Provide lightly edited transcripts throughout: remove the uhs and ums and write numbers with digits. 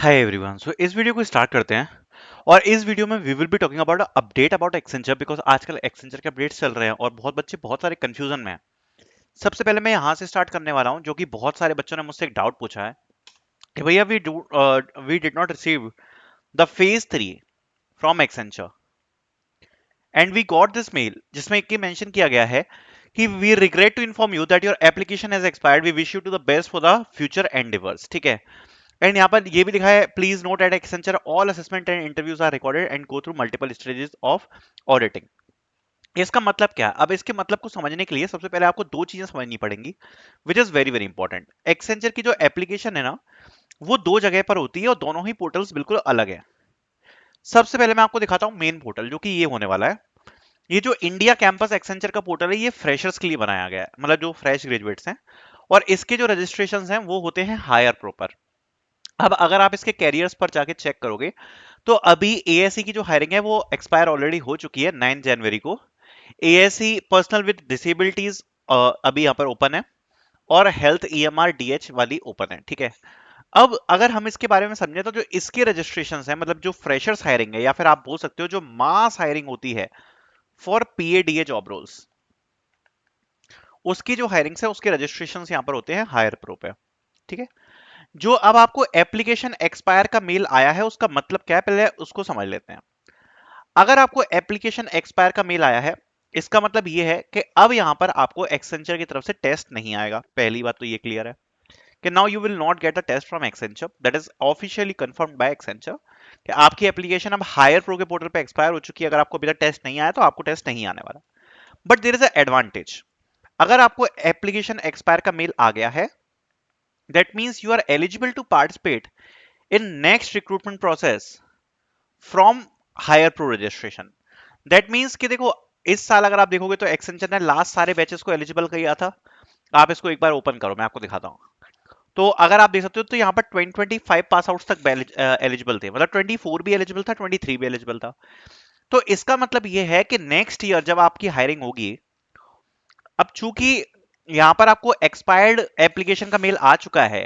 Hi everyone, सो इस video को start करते हैं। और इस वीडियो में we will be talking about update about Accenture, because आजकल एक्सेंचर के अपडेट्स चल रहे हैं और बहुत बच्चे बहुत सारे कंफ्यूजन में हैं। सबसे पहले मैं यहाँ से स्टार्ट करने वाला हूँ, जो कि बहुत सारे बच्चों ने मुझसे एक डाउट पूछा है कि भैया we did not receive the phase 3 from Accenture and we got this mail, जिसमें एक मेंशन किया गया है कि we regret to inform you that your application has expired, we wish you to the best for the future endeavours. ठीक है। And यहाँ पर ये भी लिखा है, please note at Accenture all assessment and interviews are recorded and go through multiple stages of auditing. इसका मतलब क्या है? अब इसके मतलब को समझने के लिए सबसे पहले आपको दो चीजें समझनी पड़ेंगी, which is very very important. Accenture की जो एप्लीकेशन है ना, वो दो जगह पर होती है और दोनों ही पोर्टल्स बिल्कुल अलग है। सबसे पहले मैं आपको दिखाता हूँ मेन पोर्टल, जो कि ये होने वाला है। ये जो इंडिया कैंपस एक्सेंचर का पोर्टल है, ये फ्रेशर्स के लिए बनाया गया है, मतलब जो फ्रेश ग्रेजुएट्स हैं। और इसके जो रजिस्ट्रेशन हैं वो होते हैं हायर प्रोपर। अब अगर आप इसके कैरियर्स पर जाके चेक करोगे, तो अभी एएससी की जो हायरिंग है वो एक्सपायर ऑलरेडी हो चुकी है 9 जनवरी को। एएससी पर्सनल विद डिसेबिलिटीज अभी यहाँ पर ओपन है, और हेल्थ ईएमआर डीएच वाली ओपन है। ठीक है। अब अगर हम इसके बारे में समझे, तो जो इसके रजिस्ट्रेशन है, मतलब जो फ्रेशर्स हायरिंग है, या फिर आप बोल सकते हो जो मास हायरिंग होती है फॉर पीएडीए जॉब रोल्स, उसकी जो हायरिंग है उसके रजिस्ट्रेशन यहाँ पर होते हैं हायर प्रो पे। ठीक है। जो अब आपको एप्लीकेशन एक्सपायर का मेल आया है, उसका मतलब क्या है, पहले उसको समझ लेते हैं। अगर आपको एप्लीकेशन एक्सपायर का मेल आया है, इसका मतलब यह है कि अब यहां पर आपको एक्सेंचर की तरफ से टेस्ट नहीं आएगा। पहली बात तो ये क्लियर है कि now you will not get a test from Accenture, that is officially confirmed by Accenture कि आपकी एप्लीकेशन अब हायर प्रो के पोर्टल पे एक्सपायर हो चुकी है। अगर आपको अभी तक टेस्ट नहीं आया तो आपको टेस्ट नहीं आने वाला। But there is an advantage. अगर आपको एप्लीकेशन एक्सपायर का मेल आ गया है, that means you are eligible to participate in next recruitment process from HirePro registration. That means कि देखो, इस साल अगर आप देखोगे तो एक्सेंचर ने लास्ट सारे बैचेस को एलिजिबल किया था। आप इसको एक बार ओपन करो, मैं आपको दिखाता हूँ। तो अगर आप देख सकते हो, तो यहाँ पर 2025 पास आउट तक एलिजिबल थे, मतलब 24 भी एलिजिबल था, 23 भी एलिजिबल था। तो इसका मतलब ये है कि नेक्स्ट ईयर जब आपकी हायरिंग होगी, अब चूंकि यहाँ पर आपको एक्सपायर्ड एप्लीकेशन का मेल आ चुका है,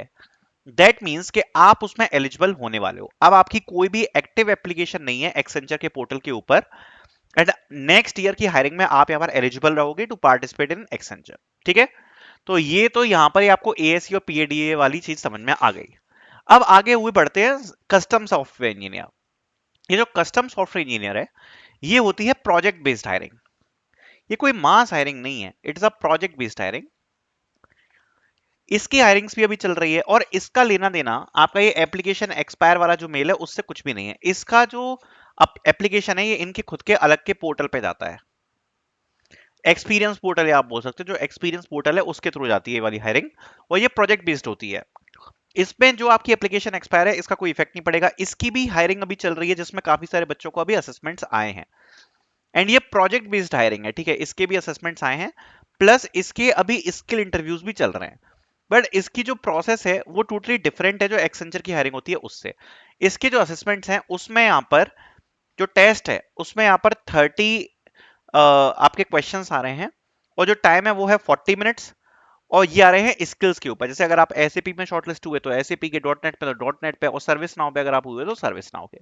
दैट मीन्स कि आप उसमें एलिजिबल होने वाले हो। अब आपकी कोई भी एक्टिव एप्लीकेशन नहीं है एक्सेंचर के पोर्टल के ऊपर, एंड नेक्स्ट ईयर की हायरिंग में आप यहाँ पर एलिजिबल रहोगे टू पार्टिसिपेट इन एक्सेंचर। ठीक है। तो ये तो यहाँ पर ही आपको एएससी और पीएडीए वाली चीज समझ में आ गई। अब आगे हुए बढ़ते हैं कस्टम सॉफ्टवेयर इंजीनियर। ये जो कस्टम सॉफ्टवेयर इंजीनियर है, ये होती है प्रोजेक्ट बेस्ड हायरिंग। ये कोई मास हायरिंग नहीं है, it is a project based hiring. इसकी हायरिंग्स भी अभी चल रही है, और इसका लेना देना आपका ये एप्लीकेशन एक्सपायर वाला जो मेल है उससे कुछ भी नहीं है। इसका जो एप्लीकेशन है, ये इनके खुद के अलग के पोर्टल पे जाता है। एक्सपीरियंस पोर्टल है, आप बोल सकते हो, जो एक्सपीरियंस पोर्टल है उसके थ्रू जाती है ये वाली हायरिंग, और ये प्रोजेक्ट बेस्ड होती है। इसमें जो आपकी एप्लीकेशन एक्सपायर है, इसका कोई इफेक्ट नहीं पड़ेगा। इसकी भी हायरिंग अभी चल रही है, जिसमें काफी सारे बच्चों को अभी असेसमेंट्स आए हैं। एंड ये प्रोजेक्ट बेस्ड हायरिंग है। ठीक है। इसके भी असेसमेंट्स आए हैं, प्लस इसके अभी स्किल इंटरव्यूज भी चल रहे हैं। बट इसकी जो प्रोसेस है वो टोटली डिफरेंट है जो एक्सेंचर की हायरिंग होती है उससे। इसके जो असेसमेंट्स हैं उसमें यहाँ पर जो टेस्ट है उसमें यहाँ पर 30 आपके क्वेश्चंस आ रहे हैं, और जो टाइम है वो है 40 मिनट्स। और ये आ रहे हैं स्किल्स के ऊपर, जैसे अगर आप एसएपी में शॉर्टलिस्ट हुए तो एसएपी के, डॉट नेट पे तो डॉट नेट पे, और सर्विस नाउ पे अगर आप हुए तो सर्विस नाउ के।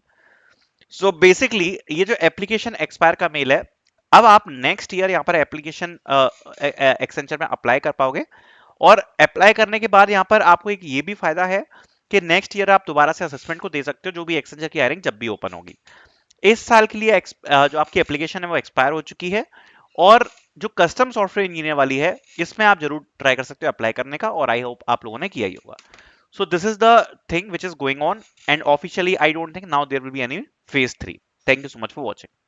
सो बेसिकली ये जो एप्लीकेशन एक्सपायर का मेल है, अब आप नेक्स्ट ईयर यहाँ पर एप्लीकेशन एक्सेंचर में अप्लाई कर पाओगे। और अप्लाई करने के बाद यहाँ पर आपको एक ये भी फायदा है कि नेक्स्ट ईयर आप दोबारा से असेसमेंट को दे सकते हो, जो भी एक्सेंचर की हायरिंग जब भी ओपन होगी। इस साल के लिए जो आपकी एप्लीकेशन है वो एक्सपायर हो चुकी है। और जो कस्टम सॉफ्टवेयर इंजीनियर वाली है, इसमें आप जरूर ट्राई कर सकते हो अप्लाई करने का, और आई होप आप लोगों ने किया ही होगा। So this is the thing which is going on, and officially I don't think now there will be any phase 3। Thank you so much for watching.